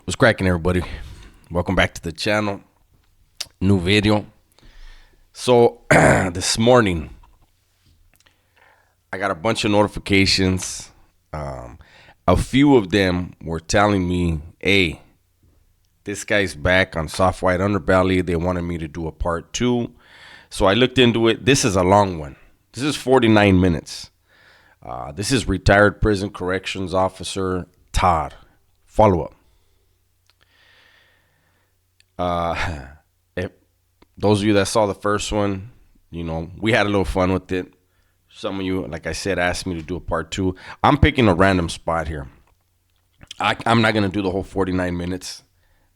What's cracking, everybody? Welcome back to the channel. New video. So this morning I got a bunch of notifications. A few of them were telling me, hey, this guy's back on Soft White Underbelly. They wanted me to do a part 2. So I looked into it. This is a long one. This is 49 minutes. This is retired prison corrections officer Todd. Follow up. If those of you that saw the first one, you know, we had a little fun with it. Some of you, like I said, asked me to do a part 2. I'm picking a random spot here. I'm not going to do the whole 49 minutes.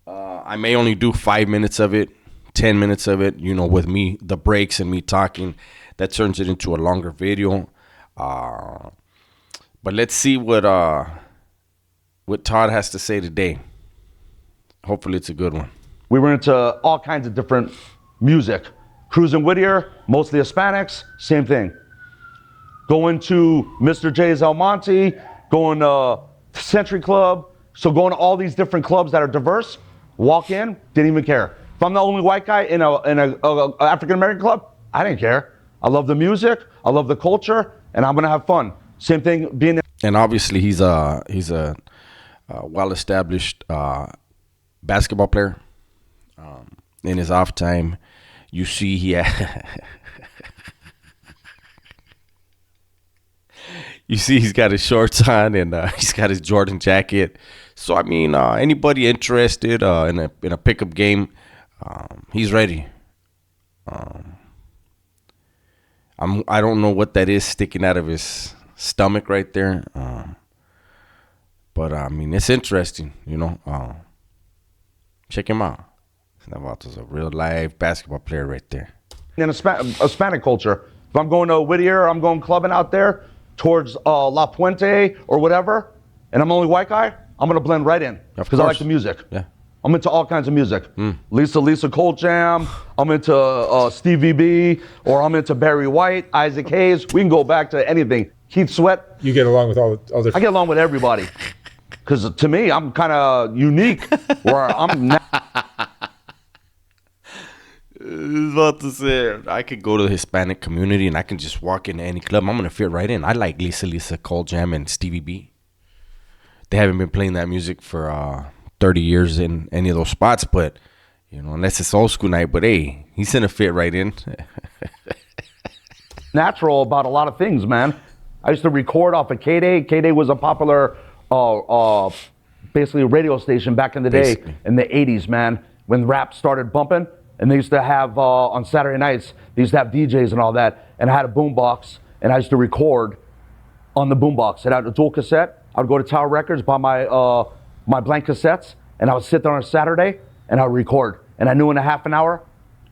I may only do 5 minutes of it, 10 minutes of it, you know, with me, the breaks and me talking. That turns it into a longer video. But let's see what Todd has to say today. Hopefully it's a good one. We were into all kinds of different music. Cruz and Whittier, mostly Hispanics, same thing. Going to Mr. J's El Monte, going to Century Club. So going to all these different clubs that are diverse, walk in, didn't even care. If I'm the only white guy in a African-American club, I didn't care. I love the music, I love the culture, and I'm gonna have fun. Same thing being. And obviously he's a well-established basketball player. In his off time, you see he's got his shorts on and he's got his Jordan jacket. So I mean, anybody interested in a pickup game, he's ready. I don't know what that is sticking out of his stomach right there, but I mean, it's interesting, you know. Check him out. Navato's a real live basketball player right there. In Hispanic culture, if I'm going to Whittier, I'm going clubbing out there towards La Puente or whatever, and I'm the only white guy, I'm gonna blend right in because I like the music. Yeah, I'm into all kinds of music. Lisa Cold Jam. I'm into Stevie B, or I'm into Barry White, Isaac Hayes. We can go back to anything. Keith Sweat. You get along with all the other. I get along with everybody because to me, I'm kind of unique. Where I'm. I was about to say, I could go to the Hispanic community and I can just walk into any club. I'm going to fit right in. I like Lisa Cold Jam and Stevie B. They haven't been playing that music for 30 years in any of those spots, but, you know, unless it's old school night. But, hey, he's going to fit right in. Natural about a lot of things, man. I used to record off of K-Day. K-Day was a popular, basically radio station back in the day, in the 80s, man, when rap started bumping. And they used to have, on Saturday nights, they used to have DJs and all that. And I had a boombox, and I used to record on the boombox. And I had a dual cassette. I would go to Tower Records, buy my blank cassettes, and I would sit there on a Saturday, and I would record. And I knew in a half an hour,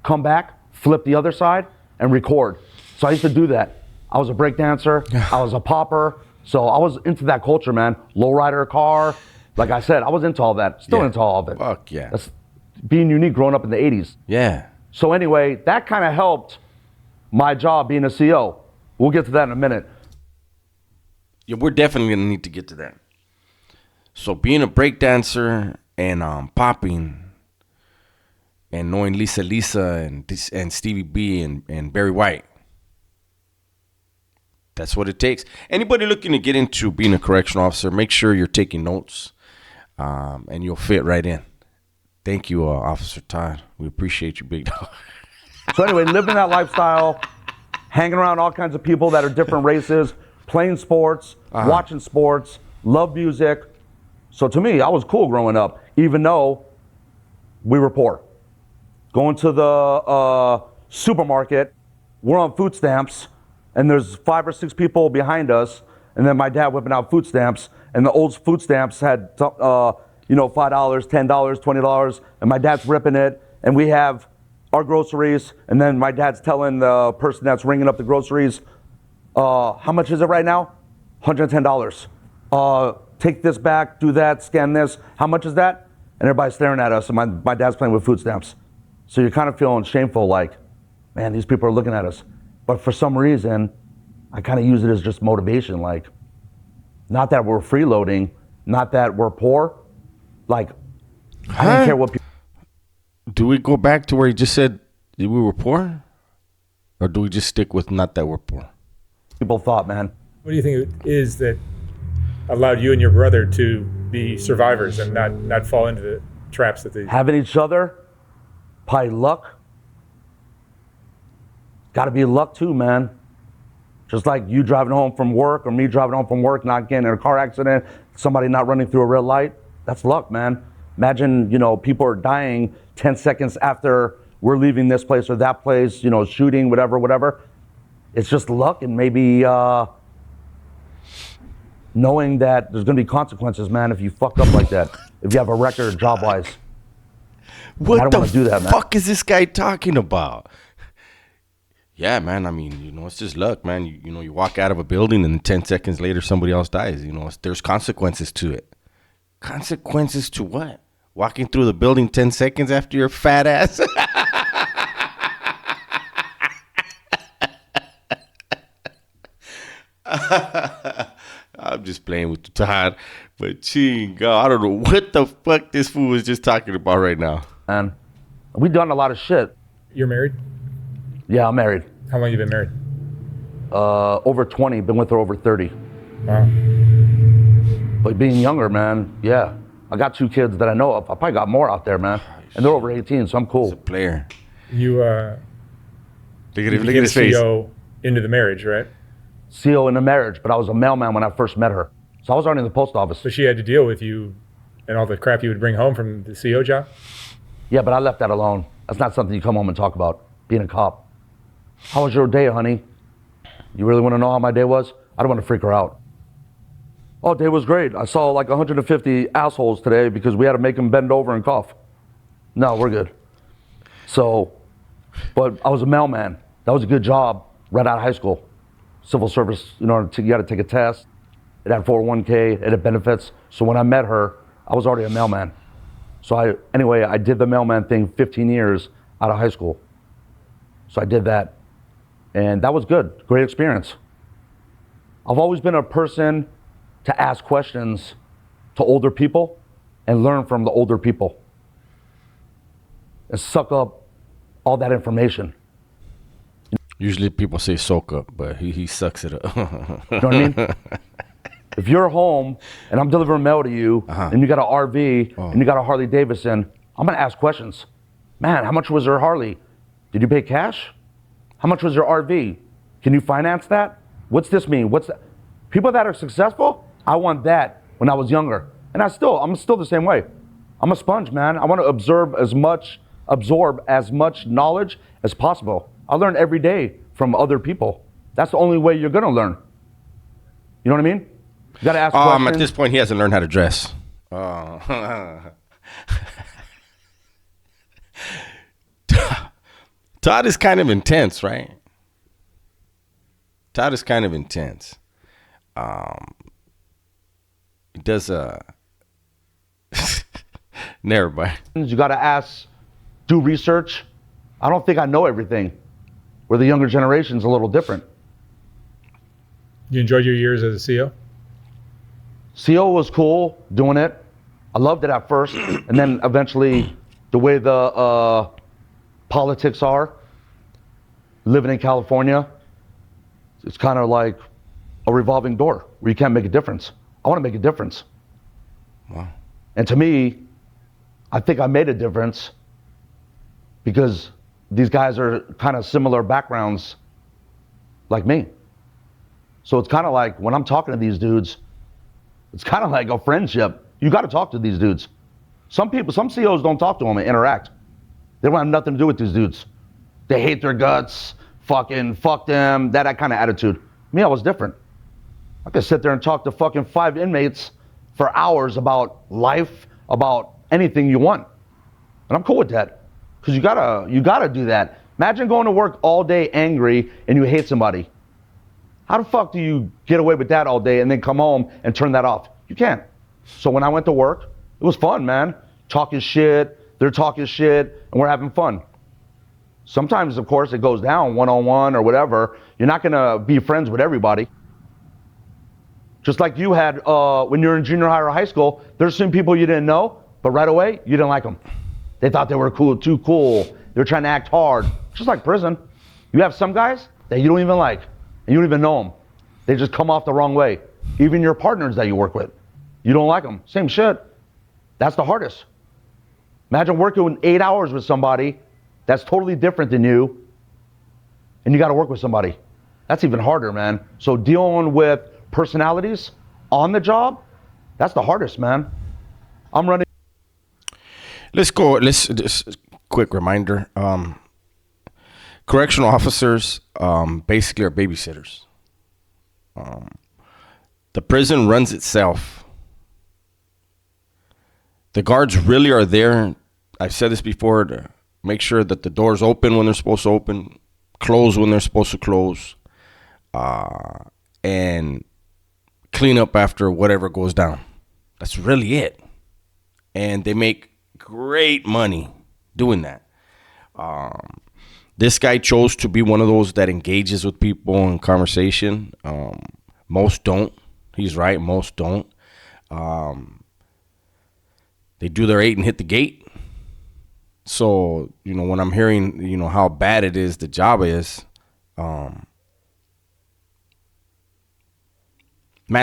come back, flip the other side, and record. So I used to do that. I was a break dancer. I was a popper. So I was into that culture, man. Lowrider car. Like I said, I was into all that. Still into all of it. Fuck yeah. That's being unique growing up in the 80s. Yeah. So anyway, that kind of helped my job being a CO. We'll get to that in a minute. Yeah, we're definitely going to need to get to that. So being a breakdancer and popping and knowing Lisa and Stevie B and Barry White, that's what it takes. Anybody looking to get into being a correctional officer, make sure you're taking notes and you'll fit right in. Thank you, Officer Todd. We appreciate you, big dog. So anyway, living that lifestyle, hanging around all kinds of people that are different races, playing sports, watching sports, love music. So to me, I was cool growing up, even though we were poor. Going to the supermarket, we're on food stamps, and there's 5 or 6 people behind us, and then my dad whipping out food stamps, and the old food stamps had $5, $10, $20, and my dad's ripping it, and we have our groceries, and then my dad's telling the person that's ringing up the groceries, how much is it right now? $110. Take this back, do that, scan this. How much is that? And everybody's staring at us, and my dad's playing with food stamps. So you're kind of feeling shameful, like, man, these people are looking at us. But for some reason, I kind of use it as just motivation, like, not that we're freeloading, not that we're poor, like, I didn't care what Do we go back to where he just said we were poor? Or do we just stick with not that we're poor? people thought, man. What do you think it is that allowed you and your brother to be survivors and not fall into the traps that they... Having each other, probably luck. Got to be luck too, man. Just like you driving home from work or me driving home from work, not getting in a car accident, somebody not running through a red light. That's luck, man. Imagine, people are dying 10 seconds after we're leaving this place or that place, shooting, whatever. It's just luck and maybe knowing that there's going to be consequences, man, if you fuck up like that. If you have a record job-wise. What I don't the want to do that, man. fuck is this guy talking about? Yeah, man. I mean, it's just luck, man. You walk out of a building and 10 seconds later somebody else dies. There's consequences to it. Consequences to what? Walking through the building 10 seconds after your fat ass? I'm just playing with Todd, but God, I don't know what the fuck this fool is just talking about right now. And we've done a lot of shit. You're married? Yeah, I'm married. How long you been married? Over 20, been with her over 30. Wow. But being younger, man, yeah. I got 2 kids that I know of. I probably got more out there, man. And they're over 18, so I'm He's cool. a player. You Look at his face. CEO into the marriage, right? CO in a marriage, but I was a mailman when I first met her. So I was already in the post office. So she had to deal with you and all the crap you would bring home from the CO job? Yeah, but I left that alone. That's not something you come home and talk about, being a cop. How was your day, honey? You really want to know how my day was? I don't want to freak her out. Oh, day was great. I saw like 150 assholes today because we had to make them bend over and cough. No, we're good. So, but I was a mailman. That was a good job right out of high school. Civil service, you got to take a test. It had 401k, it had benefits. So when I met her, I was already a mailman. So I did the mailman thing 15 years out of high school. So I did that. And that was good, great experience. I've always been a person to ask questions to older people and learn from the older people. And suck up all that information. Usually people say soak up, but he sucks it up. You know what I mean? If you're home and I'm delivering mail to you and you got an RV and you got a Harley Davidson, I'm gonna ask questions. Man, how much was your Harley? Did you pay cash? How much was your RV? Can you finance that? What's this mean? What's that? People that are successful, I want that when I was younger. And I'm still the same way. I'm a sponge, man. I want to absorb as much knowledge as possible. I learn every day from other people. That's the only way you're gonna learn. You know what I mean? You gotta ask questions. At this point, he hasn't learned how to dress. Todd is kind of intense, right? Todd is kind of intense. He does never mind. You gotta ask, do research. I don't think I know everything. Where the younger generation's a little different. You enjoyed your years as a CO? CO was cool doing it. I loved it at first, and then eventually the way the politics are, living in California, it's kind of like a revolving door where you can't make a difference. I want to make a difference. Wow. And to me, I think I made a difference because these guys are kind of similar backgrounds like me. So it's kind of like when I'm talking to these dudes, it's kind of like a friendship. You got to talk to these dudes. Some CEOs don't talk to them and interact. They don't have nothing to do with these dudes. They hate their guts, fucking fuck them, that kind of attitude. Me, I was different. I could sit there and talk to fucking 5 inmates for hours about life, about anything you want. And I'm cool with that. Because you gotta do that. Imagine going to work all day angry and you hate somebody. How the fuck do you get away with that all day and then come home and turn that off? You can't. So when I went to work, it was fun, man. Talking shit, they're talking shit, and we're having fun. Sometimes, of course, it goes down one-on-one or whatever. You're not gonna be friends with everybody. Just like you had when you were in junior high or high school, there's some people you didn't know. But right away, you didn't like them. They thought they were cool, too cool. They were trying to act hard, just like prison. You have some guys that you don't even like, and you don't even know them. They just come off the wrong way. Even your partners that you work with, you don't like them. Same shit. That's the hardest. Imagine working 8 hours with somebody that's totally different than you, and you got to work with somebody. That's even harder, man. So dealing with personalities on the job, that's the hardest, man. I'm running. Let's go. Just quick reminder. Correctional officers basically are babysitters. The prison runs itself. The guards really are there. I've said this before, to make sure that the doors open when they're supposed to open, close when they're supposed to close, and clean up after whatever goes down. That's really it. And they make great money doing that. This guy chose to be one of those that engages with people in conversation. Most don't. He's right. Most don't. They do their 8 and hit the gate. So, when I'm hearing, how bad it is, the job is, man,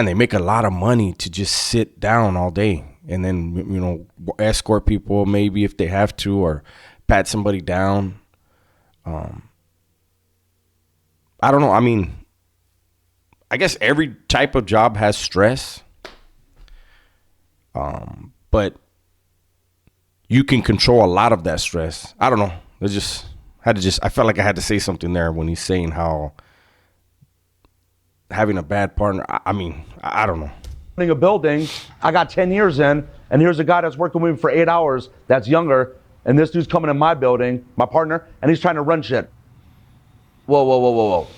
they make a lot of money to just sit down all day and then, escort people maybe if they have to, or pat somebody down. I don't know. I mean, I guess every type of job has stress. But you can control a lot of that stress. I don't know. I felt like I had to say something there when he's saying how having a bad partner, I don't know. A building, I got 10 years in, and here's a guy that's working with me for 8 hours that's younger, and this dude's coming in my building, my partner, and he's trying to run shit. Whoa.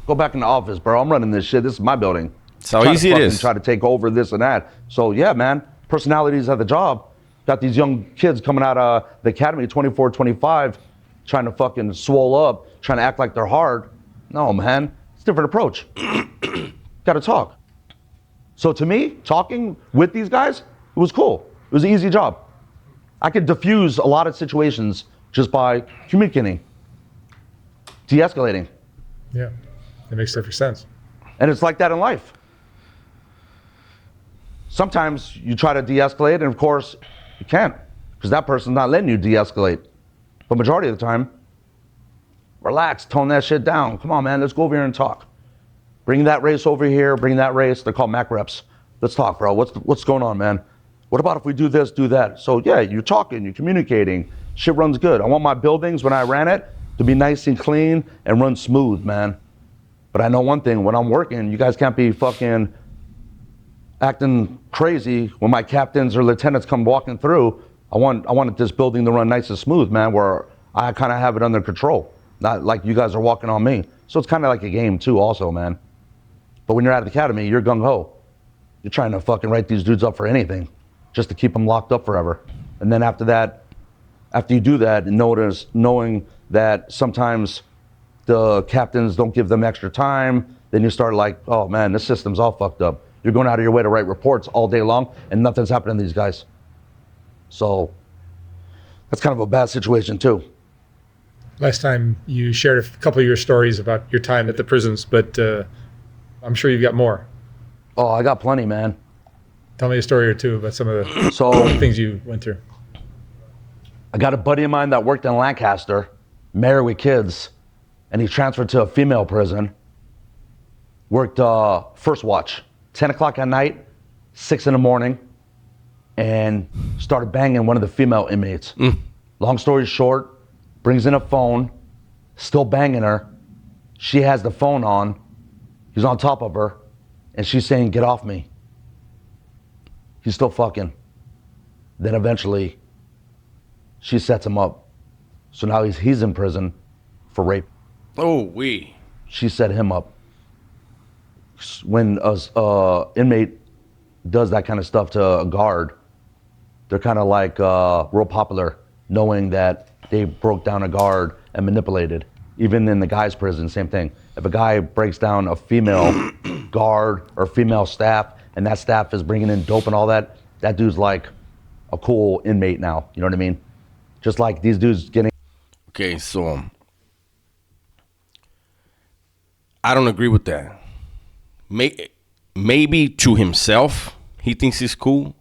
Go back in the office, bro. I'm running this shit. This is my building. That's how easy it is. Try to take over this and that. So, yeah, man, personalities at the job. Got these young kids coming out of the academy, 24, 25, trying to fucking swole up, trying to act like they're hard. No, man. It's a different approach. Got to talk. So to me, talking with these guys, it was cool. It was an easy job. I could diffuse a lot of situations just by communicating, de-escalating. Yeah, that makes perfect sense. And it's like that in life. Sometimes you try to de-escalate, and of course, you can't, because that person's not letting you de-escalate. But majority of the time, relax, tone that shit down. Come on, man, let's go over here and talk. Bring that race over here, bring that race. They're called MAC reps. Let's talk, bro. What's going on, man? What about if we do this, do that? So yeah, you're talking, you're communicating. Shit runs good. I want my buildings, when I ran it, to be nice and clean and run smooth, man. But I know one thing, when I'm working, you guys can't be fucking acting crazy when my captains or lieutenants come walking through. I wanted this building to run nice and smooth, man, where I kind of have it under control. Not like you guys are walking on me. So it's kind of like a game too also, man. But when you're at the academy, you're gung-ho. You're trying to fucking write these dudes up for anything, just to keep them locked up forever. And then after that, after you do that, and knowing that sometimes the captains don't give them extra time, then you start like, oh man, this system's all fucked up. You're going out of your way to write reports all day long, and nothing's happening to these guys. So that's kind of a bad situation too. Last time you shared a couple of your stories about your time at the prisons, but I'm sure you've got more. Oh, I got plenty, man. Tell me a story or two about some of the things you went through. I got a buddy of mine that worked in Lancaster, married with kids, and he transferred to a female prison. Worked first watch, 10 o'clock at night, 6 in the morning, and started banging one of the female inmates. Long story short, brings in a phone, still banging her. She has the phone on. He's on top of her, and she's saying, get off me. He's still fucking. Then eventually, she sets him up. So now he's in prison for rape. She set him up. When an inmate does that kind of stuff to a guard, they're kind of like real popular, knowing that they broke down a guard and manipulated. Even in the guy's prison, same thing. If a guy breaks down a female guard or female staff, and that staff is bringing in dope and all that, that dude's like a cool inmate now. You know what I mean? Just like these dudes getting. Okay, so I don't agree with that. Maybe to himself, he thinks he's cool,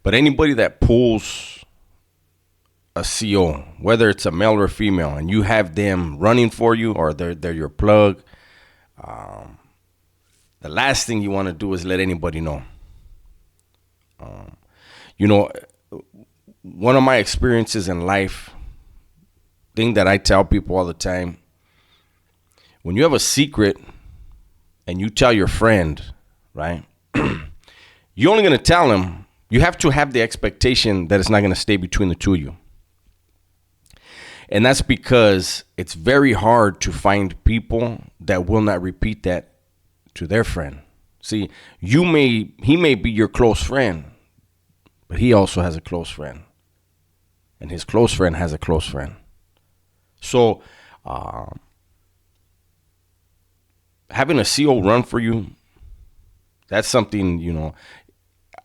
but anybody that pulls a CO, whether it's a male or a female, and you have them running for you or they're your plug, the last thing you want to do is let anybody know. You know, one of my experiences in life, thing that I tell people all the time, when you have a secret and you tell your friend, right, you're only going to tell him, you have to have the expectation that it's not going to stay between the two of you. And that's because it's very hard to find people that will not repeat that to their friend. See, he may be your close friend, but he also has a close friend. And his close friend has a close friend. So, having a CO run for you, that's something, you know,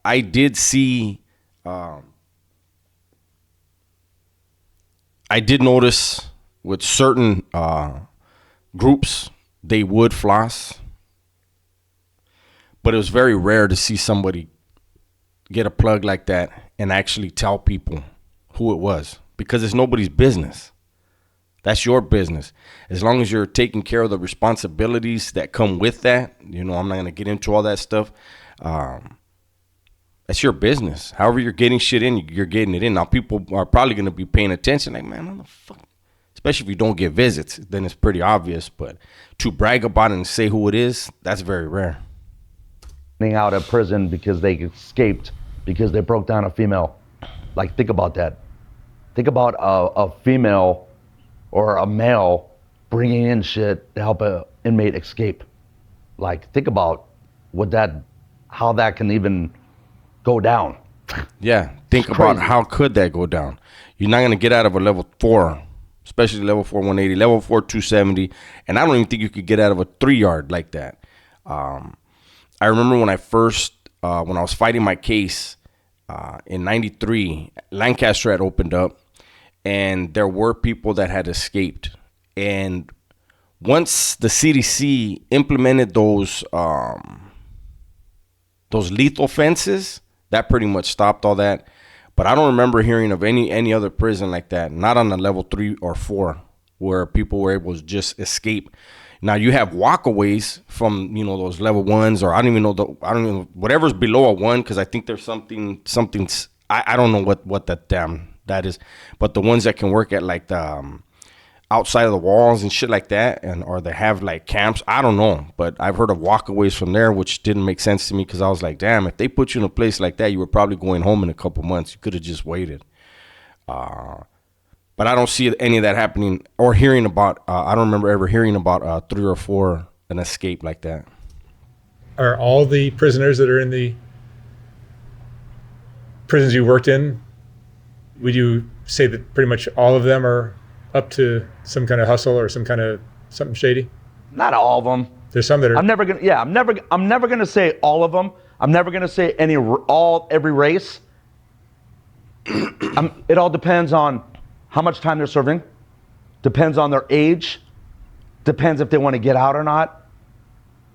I did see, I did notice with certain groups, they would floss. But it was very rare to see somebody get a plug like that and actually tell people who it was, because it's nobody's business. That's your business. As long as you're taking care of the responsibilities that come with that, you know, I'm not going to get into all that stuff. That's your business. However you're getting shit in, you're getting it in. Now, people are probably going to be paying attention. Like, man, what the fuck? Especially if you don't get visits, then it's pretty obvious. But to brag about it and say who it is, that's very rare. Out of prison because they escaped because they broke down a female. Like, think about that. Think about a female or a male bringing in shit to help an inmate escape. Like, think about how that can even go down. Yeah, think about how could that go down. You're not going to get out of a level 4, especially level 4 180, level 4 270, and I don't even think you could get out of a 3-yard like that. I remember when I was fighting my case in 93, Lancaster had opened up, and there were people that had escaped. And once the CDC implemented those lethal fences, that pretty much stopped all that. But I don't remember hearing of any other prison like that, not on a level 3 or 4, where people were able to just escape. Now you have walkaways from, you know, those level 1s, or I don't even know whatever's below a 1, because I think there's something I don't know what that is, but the ones that can work at like the outside of the walls and shit like that, or they have like camps, I don't know, but I've heard of walkaways from there, which didn't make sense to me, because I was like, damn, if they put you in a place like that, you were probably going home in a couple months. You could have just waited. But I don't see any of that happening or hearing about. I don't remember ever hearing about 3 or 4 an escape like that. Are all the prisoners that are in the prisons you worked in, would you say that pretty much all of them are up to some kind of hustle or some kind of something shady? Not all of them. There's some that are. I'm never gonna say all of them. I'm never gonna say every race. It all depends on how much time they're serving, depends on their age, depends if they want to get out or not.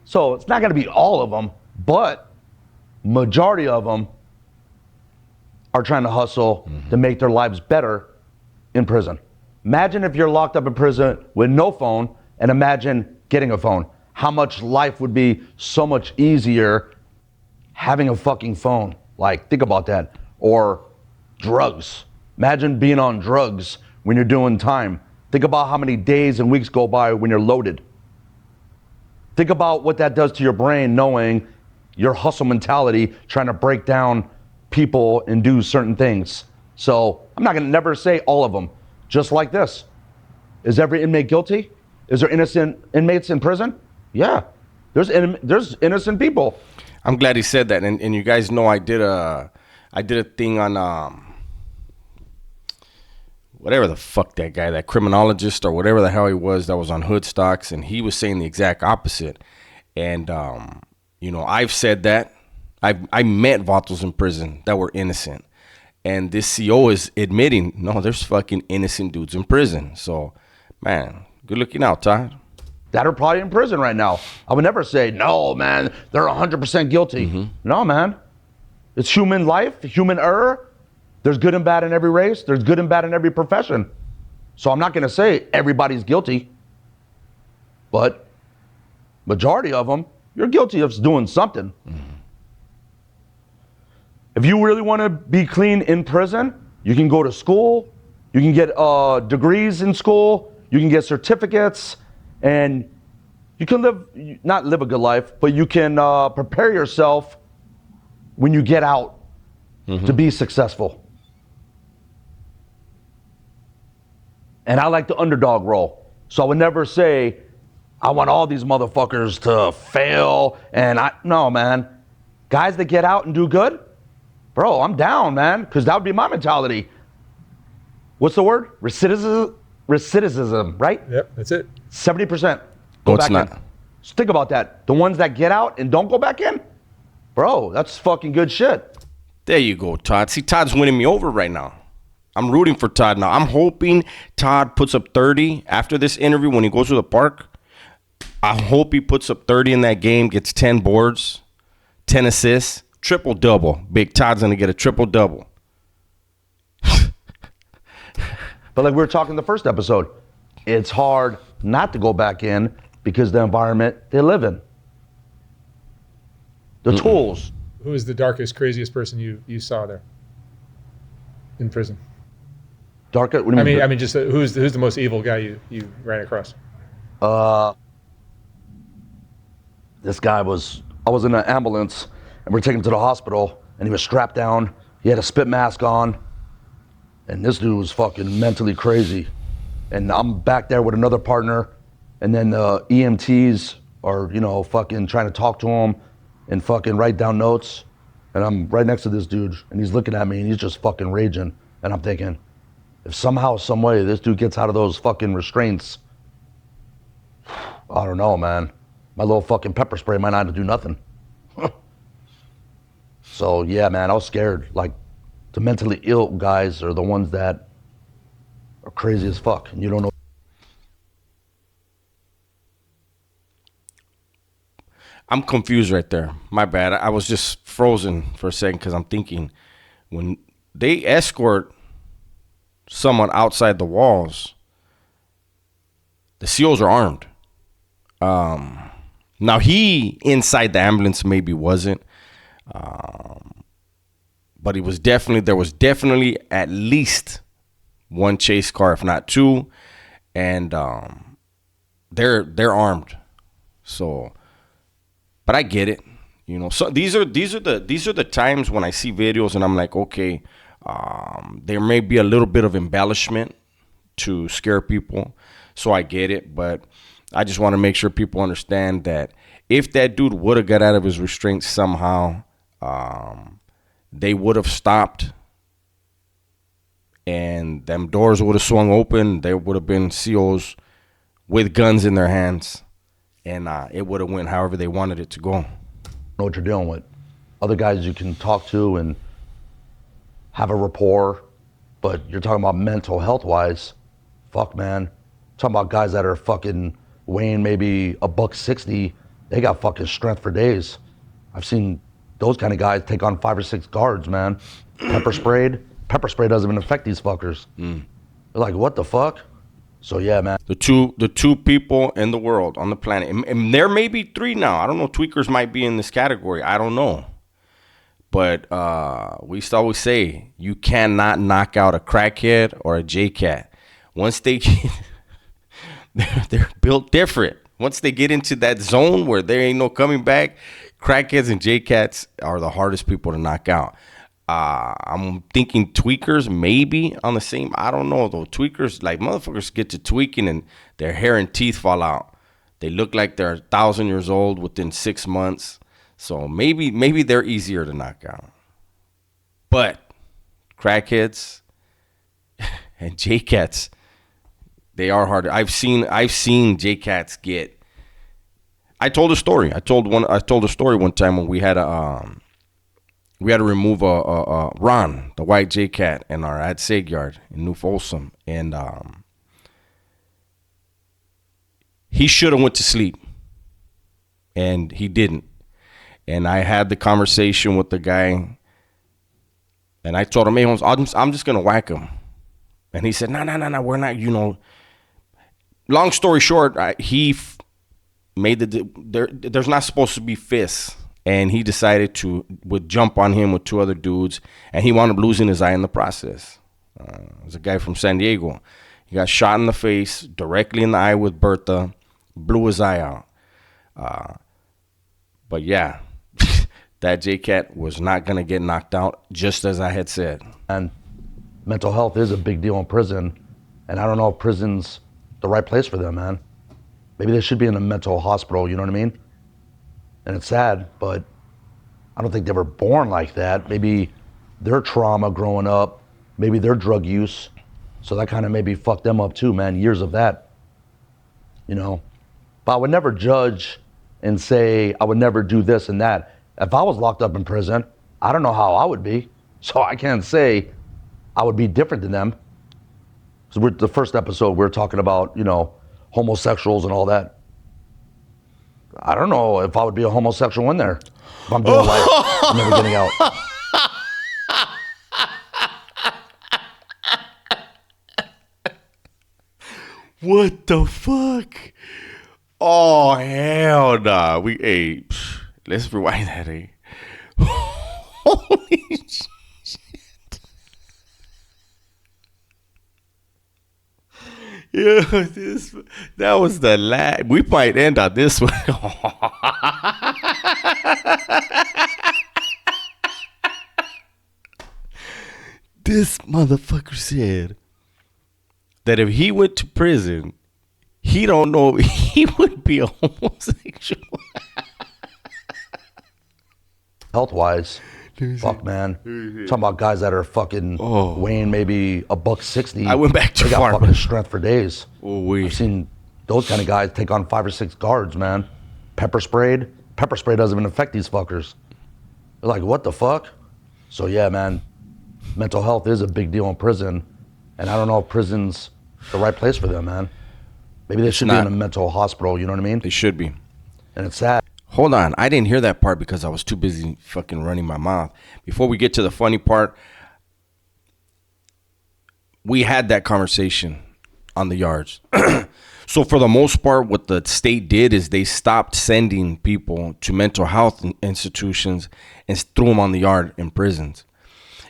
So it's not going to be all of them, but majority of them are trying to hustle to make their lives better in prison. Imagine if you're locked up in prison with no phone, and imagine getting a phone. How much life would be so much easier having a fucking phone. Like, think about that. Or drugs. Imagine being on drugs when you're doing time. Think about how many days and weeks go by when you're loaded. Think about what that does to your brain, knowing your hustle mentality, trying to break down people and do certain things. So I'm not going to never say all of them. Just like this. Is every inmate guilty? Is there innocent inmates in prison? Yeah. There's innocent people. I'm glad he said that. And you guys know I did a thing on whatever the fuck that guy, that criminologist or whatever the hell he was, that was on Hood Stocks, and he was saying the exact opposite. And you know, I've said that. I met vatos in prison that were innocent, And this CO is admitting, no, there's fucking innocent dudes in prison. So, man, good looking out, Todd. That are probably in prison right now. I would never say, no, man, they're 100% guilty. No, man. It's human life, human error. There's good and bad in every race. There's good and bad in every profession. So I'm not going to say everybody's guilty. But majority of them, you're guilty of doing something. If you really want to be clean in prison, you can go to school. You can get degrees in school. You can get certificates. And you can not live a good life, but you can prepare yourself when you get out to be successful. And I like the underdog role. So I would never say, I want all these motherfuckers to fail. No, man. Guys that get out and do good, bro, I'm down, man, because that would be my mentality. What's the word? Recidivism, right? Yep, that's it. 70% go back in. Just think about that. The ones that get out and don't go back in, bro, that's fucking good shit. There you go, Todd. See, Todd's winning me over right now. I'm rooting for Todd now. I'm hoping Todd puts up 30 after this interview when he goes to the park. I hope he puts up 30 in that game, gets 10 boards, 10 assists, triple-double. Big Todd's going to get a triple-double. But like we were talking the first episode, it's hard not to go back in because the environment they live in. The tools. Who is the darkest, craziest person you saw there in prison? What do you mean? I mean, just who's the most evil guy you ran across? This guy I was in an ambulance and we're taking him to the hospital and he was strapped down. He had a spit mask on. And this dude was fucking mentally crazy. And I'm back there with another partner. And then the EMTs are, fucking trying to talk to him and fucking write down notes. And I'm right next to this dude and he's looking at me and he's just fucking raging. And I'm thinking, if somehow, some way this dude gets out of those fucking restraints, I don't know, man. My little fucking pepper spray might not do nothing. So yeah, man, I was scared. Like, the mentally ill guys are the ones that are crazy as fuck, and you don't know. I'm confused right there. My bad. I was just frozen for a second because I'm thinking when they escort someone outside the walls, the COs are armed. Now he inside the ambulance maybe wasn't. But there was definitely at least one chase car, if not two, and they're armed. So, but I get it, So these are the times when I see videos and I'm like, okay, there may be a little bit of embellishment to scare people, so I get it. But I just want to make sure people understand that if that dude would have got out of his restraints somehow, they would have stopped and them doors would have swung open. There would have been COs with guns in their hands, and it would have went however they wanted it to go. Know what you're dealing with. Other guys you can talk to and have a rapport, but you're talking about mental health wise, fuck, man. Talking about guys that are fucking weighing maybe $160, they got fucking strength for days. I've seen those kind of guys take on 5 or 6 guards, man. Pepper spray doesn't even affect these fuckers. They're like, what the fuck? So yeah, man. The two people in the world, on the planet, and there may be 3 now. I don't know. Tweakers might be in this category. I don't know. But we used to always say you cannot knock out a crackhead or a J-Cat. Once they're built different. Once they get into that zone where there ain't no coming back, crackheads and J-Cats are the hardest people to knock out. I'm thinking tweakers maybe on the same. I don't know though. Tweakers, like, motherfuckers get to tweaking and their hair and teeth fall out. They look like they're 1,000 years old within 6 months. So maybe they're easier to knock out. But crackheads and J-Cats, they are harder. I've seen J-Cats get. I told a story. I told a story one time when we had a we had to remove a Ron, the white J Cat, in our ad Sig yard in New Folsom, and he should have went to sleep, and he didn't. And I had the conversation with the guy, and I told him, "Hey, I'm just gonna whack him," and he said, "No, we're not." Long story short, he made there's not supposed to be fists. And he decided would jump on him with two other dudes, and he wound up losing his eye in the process. There's a guy from San Diego. He got shot in the face, directly in the eye with Bertha, blew his eye out. But yeah, that J-Cat was not going to get knocked out, just as I had said. And mental health is a big deal in prison, and I don't know if prison's the right place for them, man. Maybe they should be in a mental hospital, you know what I mean? And it's sad, but I don't think they were born like that. Maybe their trauma growing up, maybe their drug use, so that kind of maybe fucked them up too, man, years of that, But I would never judge and say I would never do this and that. If I was locked up in prison, I don't know how I would be, so I can't say I would be different than them. So the first episode, we were talking about, homosexuals and all that. I don't know if I would be a homosexual in there. If I'm doing life, I'm never getting out. What the fuck? Oh, hell nah. Let's rewind that, Holy shit. Yeah, that was the last. We might end on this one. This motherfucker said that if he went to prison, he don't know if he would be a homosexual. Health-wise, fuck, man. Talking about guys that are fucking weighing maybe $160. I went back too they got far. fucking strength for days. Oh, I've seen those kind of guys take on 5 or 6 guards, man. Pepper spray doesn't even affect these fuckers. They're like, what the fuck? So yeah, man, mental health is a big deal in prison, and I don't know if prison's the right place for them, man. Maybe they should be in a mental hospital, you know what I mean? They should be. And it's sad. Hold on, I didn't hear that part because I was too busy fucking running my mouth. Before we get to the funny part, we had that conversation on the yards. So for the most part, what the state did is they stopped sending people to mental health institutions and threw them on the yard in prisons.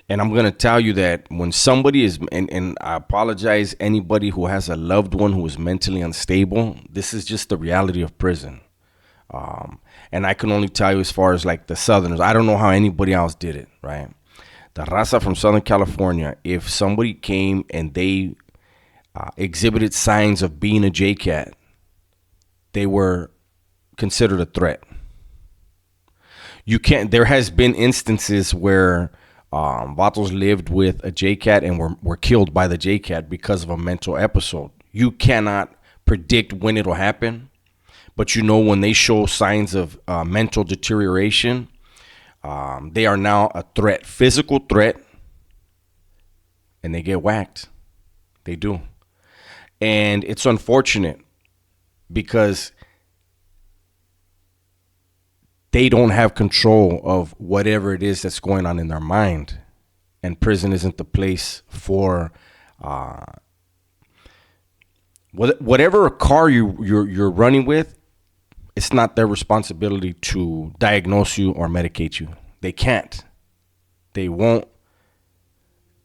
And I'm going to tell you that when somebody is, and I apologize, anybody who has a loved one who is mentally unstable, this is just the reality of prison. And I can only tell you as far as like the Southerners, I don't know how anybody else did it, right? The raza from Southern California, if somebody came and they exhibited signs of being a J-Cat, they were considered a threat. There has been instances where Vatos lived with a J-Cat and were killed by the J-Cat because of a mental episode. You cannot predict when it'll happen. But when they show signs of mental deterioration, they are now a threat, physical threat, and they get whacked. They do. And it's unfortunate because they don't have control of whatever it is that's going on in their mind. And prison isn't the place for whatever car you're running with. It's not their responsibility to diagnose you or medicate you. They can't. They won't.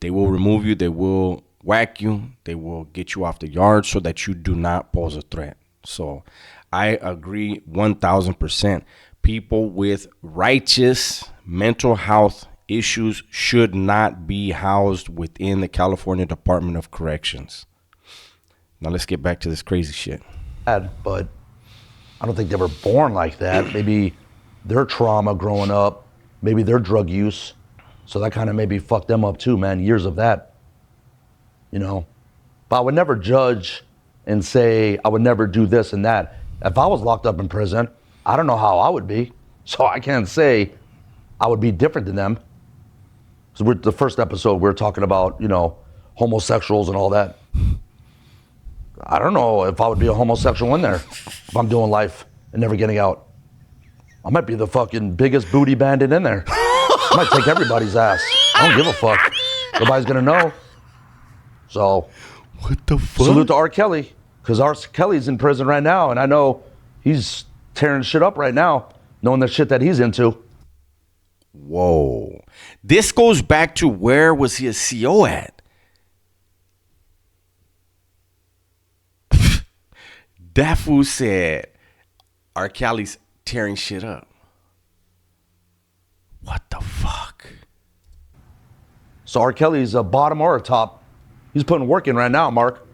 They will remove you. They will whack you. They will get you off the yard so that you do not pose a threat. So I agree 1,000%. People with righteous mental health issues should not be housed within the California Department of Corrections. Now let's get back to this crazy shit. But I don't think they were born like that. Maybe their trauma growing up, maybe their drug use, so that kind of maybe fucked them up too, man, years of that, But I would never judge and say I would never do this and that. If I was locked up in prison, I don't know how I would be, so I can't say I would be different than them. So the first episode, we were talking about, homosexuals and all that. I don't know if I would be a homosexual in there if I'm doing life and never getting out. I might be the fucking biggest booty bandit in there. I might take everybody's ass. I don't give a fuck. Nobody's gonna know. So, what the fuck? Salute to R. Kelly, because R. Kelly's in prison right now, and I know he's tearing shit up right now, knowing the shit that he's into. Whoa. This goes back to where was he a CO at? That fool said R. Kelly's tearing shit up. What the fuck? So R. Kelly's a bottom or a top. He's putting work in right now, Mark.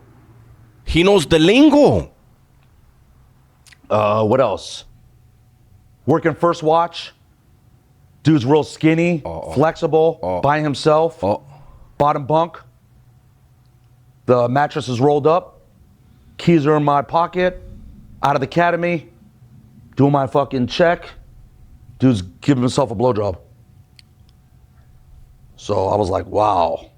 He knows the lingo. What else? Working first watch. Dude's real skinny, flexible, by himself. Bottom bunk. The mattress is rolled up. Keys are in my pocket. Out of the academy. Doing my fucking check. Dude's giving himself a blowjob. So I was like, wow.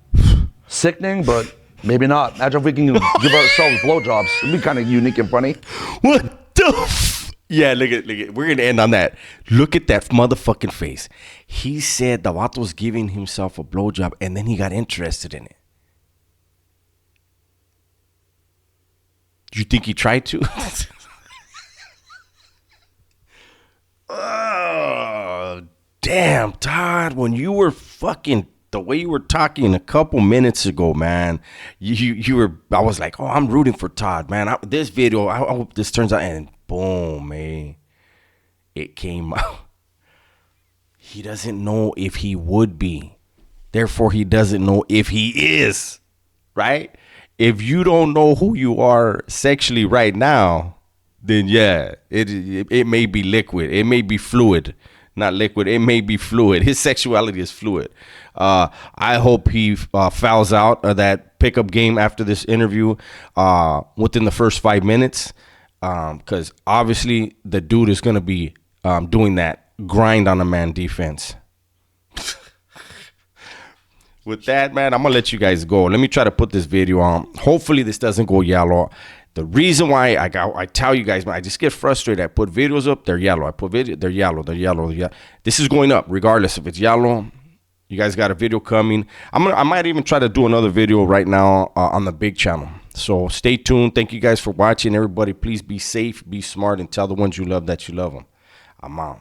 Sickening, but maybe not. Imagine if we can give ourselves blowjobs. It'd be kind of unique and funny. What the Yeah, look at. We're going to end on that. Look at that motherfucking face. He said the vato was giving himself a blowjob and then he got interested in it. You think he tried to? Oh, damn, Todd. When you were fucking the way you were talking a couple minutes ago, man, you were. I was like, oh, I'm rooting for Todd, man. This video, I hope this turns out, and boom, man, it came out. He doesn't know if he would be. Therefore, he doesn't know if he is, right? If you don't know who you are sexually right now, then yeah, it may be liquid. It may be fluid. Not liquid. It may be fluid. His sexuality is fluid. I hope he fouls out of that pickup game after this interview within the first 5 minutes. Because obviously the dude is going to be doing that grind on a man defense. With that, man, I'm going to let you guys go. Let me try to put this video on. Hopefully this doesn't go yellow. The reason why I tell you guys, man, I just get frustrated. I put videos up, they're yellow. I put video, they're yellow. This is going up regardless if it's yellow. You guys got a video coming. I might even try to do another video right now on the big channel. So stay tuned. Thank you guys for watching. Everybody, please be safe, be smart, and tell the ones you love that you love them. I'm out.